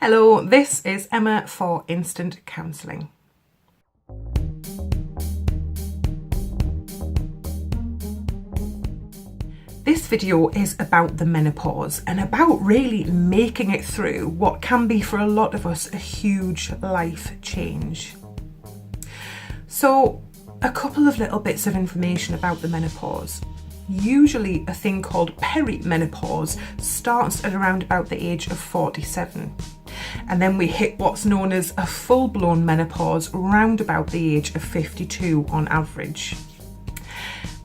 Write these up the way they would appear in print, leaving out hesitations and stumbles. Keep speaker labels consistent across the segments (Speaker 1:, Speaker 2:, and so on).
Speaker 1: Hello, this is Emma for Instant Counselling. This video is about the menopause and about really making it through what can be for a lot of us a huge life change. So, a couple of little bits of information about the menopause. Usually a thing called perimenopause starts at around about the age of 47. And then we hit what's known as a full-blown menopause round about the age of 52 on average.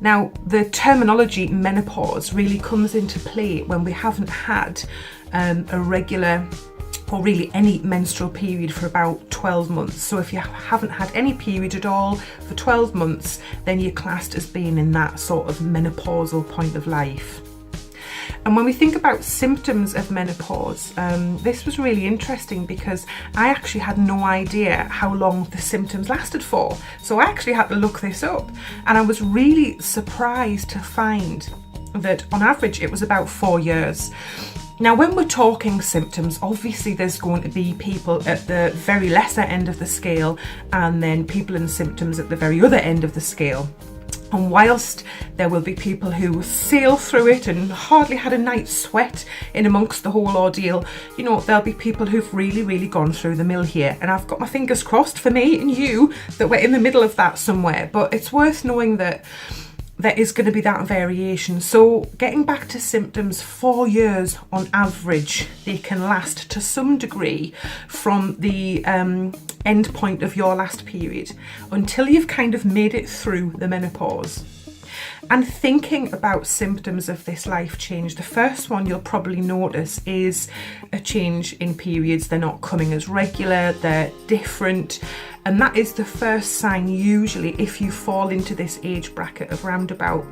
Speaker 1: Now, the terminology menopause really comes into play when we haven't had a regular or really any menstrual period for about 12 months. So if you haven't had any period at all for 12 months, then you're classed as being in that sort of menopausal point of life. And when we think about symptoms of menopause, this was really interesting because I actually had no idea how long the symptoms lasted for. So I actually had to look this up, and I was really surprised to find that on average it was about 4 years. Now, when we're talking symptoms, obviously there's going to be people at the very lesser end of the scale and then people in symptoms at the very other end of the scale. And whilst there will be people who sail through it and hardly had a night's sweat in amongst the whole ordeal, you know, there'll be people who've really gone through the mill here. And I've got my fingers crossed for me and you that we're in the middle of that somewhere. But it's worth knowing that there is going to be that variation. So getting back to symptoms, 4 years on average, they can last to some degree from the end point of your last period until you've kind of made it through the menopause. And thinking about symptoms of this life change, the first one you'll probably notice is a change in periods. They're not coming as regular, they're different. And that is the first sign usually if you fall into this age bracket of round about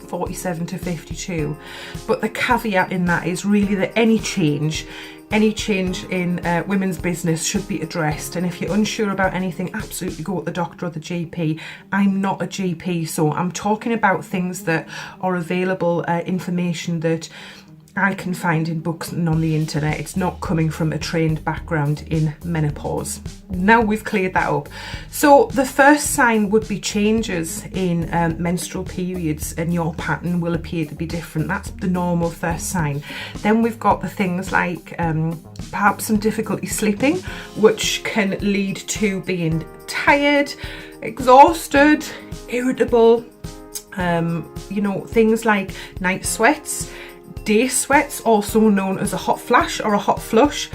Speaker 1: 47 to 52. But the caveat in that is really that any change in women's business should be addressed. And if you're unsure about anything, absolutely go to the doctor or the GP. I'm not a GP, so I'm talking about things that are available, information that I can find in books and on the internet. It's not coming from a trained background in menopause. Now we've cleared that up. So the first sign would be changes in menstrual periods, and your pattern will appear to be different. That's the normal first sign. Then we've got the things like perhaps some difficulty sleeping, which can lead to being tired, exhausted, irritable, things like night sweats, day sweats, also known as a hot flash or a hot flush,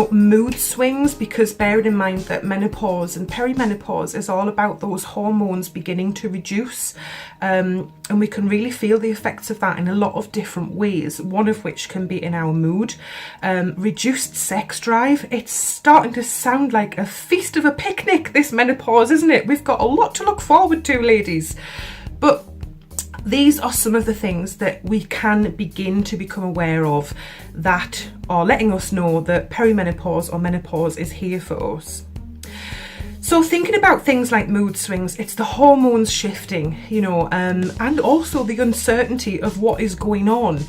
Speaker 1: mood swings, because bearing in mind that menopause and perimenopause is all about those hormones beginning to reduce, and we can really feel the effects of that in a lot of different ways, one of which can be in our mood. Reduced sex drive. It's starting to sound like a feast of a picnic, this menopause, isn't it? We've got a lot to look forward to, ladies. But these are some of the things that we can begin to become aware of that are letting us know that perimenopause or menopause is here for us. So thinking about things like mood swings, it's the hormones shifting, and also the uncertainty of what is going on.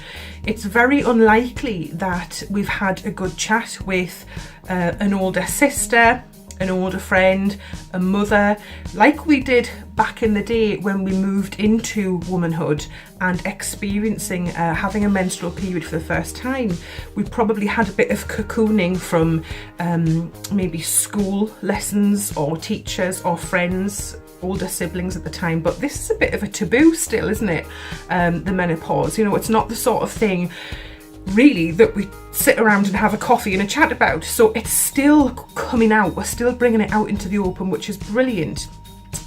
Speaker 1: It's very unlikely that we've had a good chat with an older sister, an older friend, a mother, like we did back in the day when we moved into womanhood and experiencing having a menstrual period for the first time. We probably had a bit of cocooning from maybe school lessons or teachers or friends, older siblings at the time, but this is a bit of a taboo still, isn't it? The menopause, it's not the sort of thing really that we sit around and have a coffee and a chat about. So it's still coming out, we're still bringing it out into the open, which is brilliant,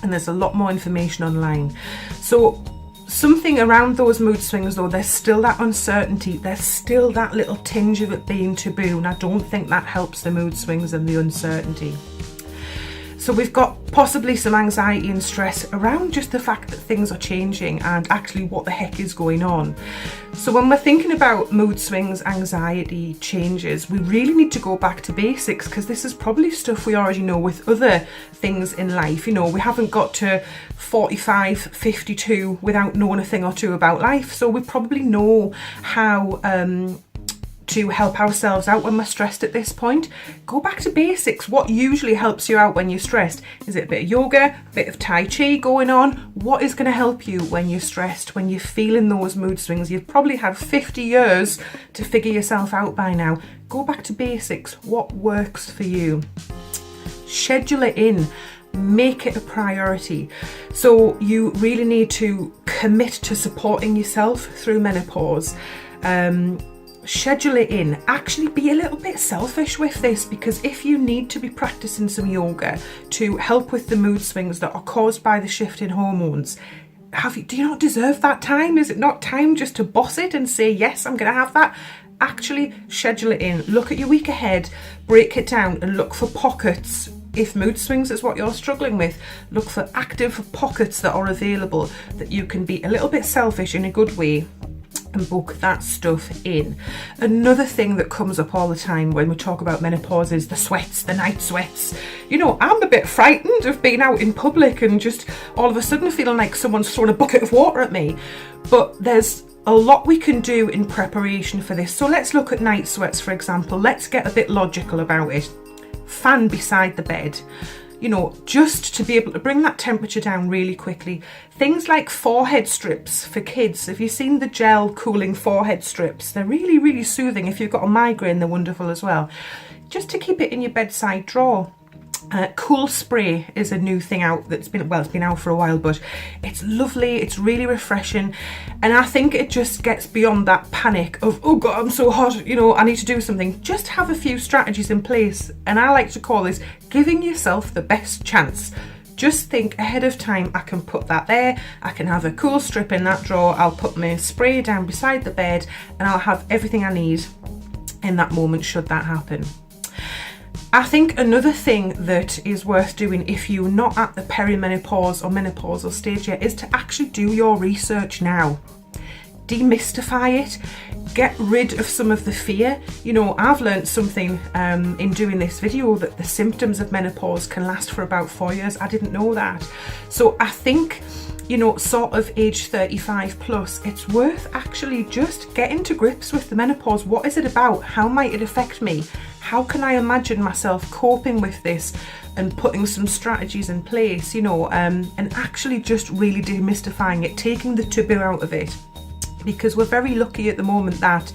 Speaker 1: and there's a lot more information online. So something around those mood swings though, there's still that uncertainty, there's still that little tinge of it being taboo, and I don't think that helps the mood swings and the uncertainty. So we've got possibly some anxiety and stress around just the fact that things are changing and actually what the heck is going on. So when we're thinking about mood swings, anxiety, changes, we really need to go back to basics, because this is probably stuff we already know with other things in life. We haven't got to 45, 52 without knowing a thing or two about life. So we probably know how to help ourselves out when we're stressed at this point. Go back to basics. What usually helps you out when you're stressed? Is it a bit of yoga, a bit of Tai Chi going on? What is going to help you when you're stressed, when you're feeling those mood swings? You've probably had 50 years to figure yourself out by now. Go back to basics. What works for you? Schedule it in. Make it a priority. So you really need to commit to supporting yourself through menopause. Schedule it in. Actually be a little bit selfish with this, because if you need to be practicing some yoga to help with the mood swings that are caused by the shift in hormones, do you not deserve that time? Is it not time just to boss it and say, yes, I'm going to have that? Actually schedule it in. Look at your week ahead, break it down and look for pockets. If mood swings is what you're struggling with, look for active pockets that are available that you can be a little bit selfish in a good way and book that stuff in. Another thing that comes up all the time when we talk about menopause is the sweats, the night sweats. You know, I'm a bit frightened of being out in public and just all of a sudden feeling like someone's thrown a bucket of water at me. But there's a lot we can do in preparation for this. So let's look at night sweats, for example. Let's get a bit logical about it. Fan beside the bed, you know, just to be able to bring that temperature down really quickly. Things like forehead strips for kids. Have you seen the gel cooling forehead strips? They're really, really soothing. If you've got a migraine, they're wonderful as well. Just to keep it in your bedside drawer. Cool spray is a new thing out that's been, well, it's been out for a while, but it's lovely, it's really refreshing, and I think it just gets beyond that panic of, oh God, I'm so hot, you know, I need to do something. Just have a few strategies in place, and I like to call this giving yourself the best chance. Just think ahead of time, I can put that there, I can have a cool strip in that drawer, I'll put my spray down beside the bed, and I'll have everything I need in that moment should that happen. I think another thing that is worth doing if you're not at the perimenopause or menopausal stage yet is to actually do your research now. Demystify it. Get rid of some of the fear. You know, I've learned something in doing this video, that the symptoms of menopause can last for about 4 years. I didn't know that. So I think, you know, sort of age 35 plus, it's worth actually just getting to grips with the menopause. What is it about? How might it affect me? How can I imagine myself coping with this and putting some strategies in place, you know, and actually just really demystifying it, taking the taboo out of it. Because we're very lucky at the moment that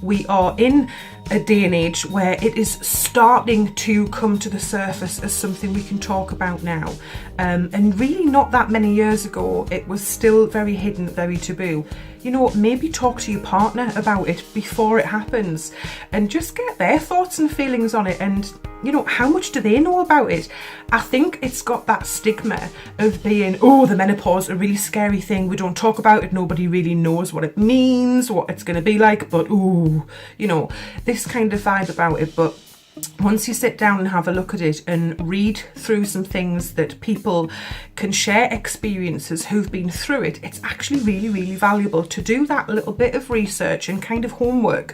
Speaker 1: we are in a day and age where it is starting to come to the surface as something we can talk about now. And really not that many years ago, it was still very hidden, very taboo. You know, maybe talk to your partner about it before it happens and just get their thoughts and feelings on it. And, you know, how much do they know about it? I think it's got that stigma of being, oh, the menopause, a really scary thing. We don't talk about it. Nobody really knows what it means, what it's going to be like. But, ooh, you know, this kind of vibe about it. But once you sit down and have a look at it and read through some things that people can share experiences who've been through it, it's actually really, really valuable to do that little bit of research and kind of homework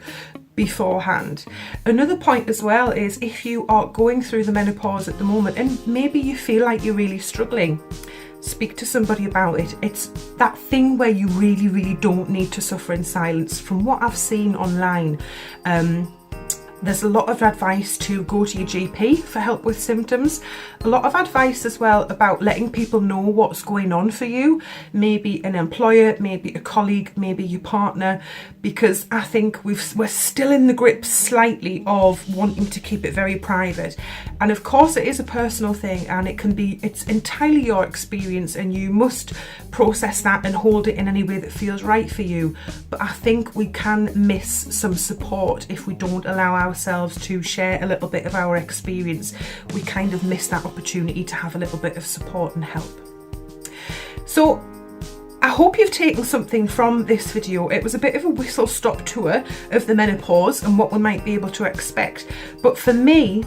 Speaker 1: beforehand. Another point as well is if you are going through the menopause at the moment and maybe you feel like you're really struggling, speak to somebody about it. It's that thing where you really, really don't need to suffer in silence. From what I've seen online, there's a lot of advice to go to your GP for help with symptoms. A lot of advice as well about letting people know what's going on for you. Maybe an employer, maybe a colleague, maybe your partner, because I think we're still in the grip slightly of wanting to keep it very private. And of course it is a personal thing, and it's entirely your experience, and you must process that and hold it in any way that feels right for you. But I think we can miss some support if we don't allow ourselves to share a little bit of our experience. We kind of miss that opportunity to have a little bit of support and help. So I hope you've taken something from this video. It was a bit of a whistle-stop tour of the menopause and what we might be able to expect. But for me,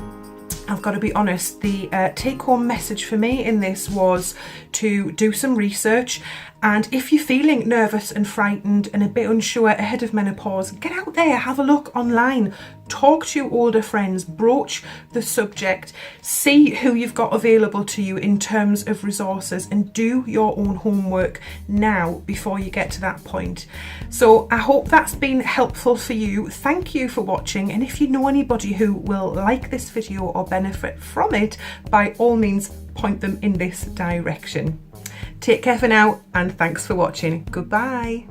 Speaker 1: I've got to be honest, the take-home message for me in this was to do some research And if you're feeling nervous and frightened and a bit unsure ahead of menopause, get out there, have a look online, talk to your older friends, broach the subject, see who you've got available to you in terms of resources, and do your own homework now before you get to that point. So I hope that's been helpful for you. Thank you for watching, and if you know anybody who will like this video or benefit from it, by all means point them in this direction. Take care for now, and thanks for watching. Goodbye.